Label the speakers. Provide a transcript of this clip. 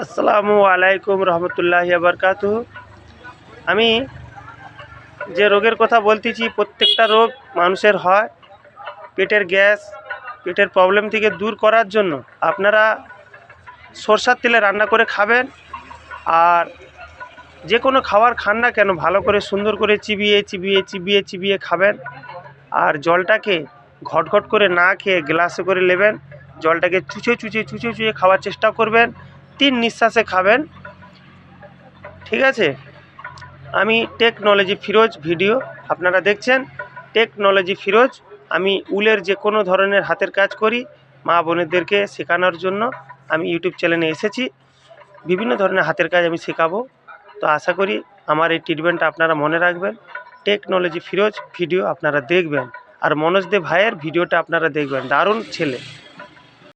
Speaker 1: আসসালামু আলাইকুম রহমতুল্লাহি বারকাতুহু। আমি যে রোগের কথা বলতেছি প্রত্যেকটা রোগ মানুষের হয়। পেটের গ্যাস, পেটের প্রবলেম থেকে দূর করার জন্য আপনারা সরষের তেলে রান্না করে খাবেন। আর যে কোনো খাবার খান না কেন ভালো করে সুন্দর করে চিবিয়ে চিবিয়ে চিবিয়ে চিবিয়ে খাবেন। আর জলটাকে ঘটঘট করে না খেয়ে গ্লাসে করে নেবেন। জলটাকে চুচে চুচে চুচে চুচে খাওয়ার চেষ্টা করবেন। 3 নিঃশ্বাসে খাবেন, ঠিক আছে? আমি টেকনোলজি ফিরোজ ভিডিও আপনারা দেখছেন। টেকনোলজি ফিরোজ। আমি উলের যে কোনো ধরনের হাতের কাজ করি, মা বোনেদেরকে শেখানোর জন্য আমি ইউটিউব চ্যানেলে এসেছি। বিভিন্ন ধরনের হাতের কাজ আমি শেখাবো। তো আশা করি আমার এই ট্রিটমেন্টটা আপনারা মনে রাখবেন। টেকনোলজি ফিরোজ ভিডিও আপনারা দেখবেন। আর মনোজ দে ভাইয়ের ভিডিওটা আপনারা দেখবেন, দারুণ ছেলে।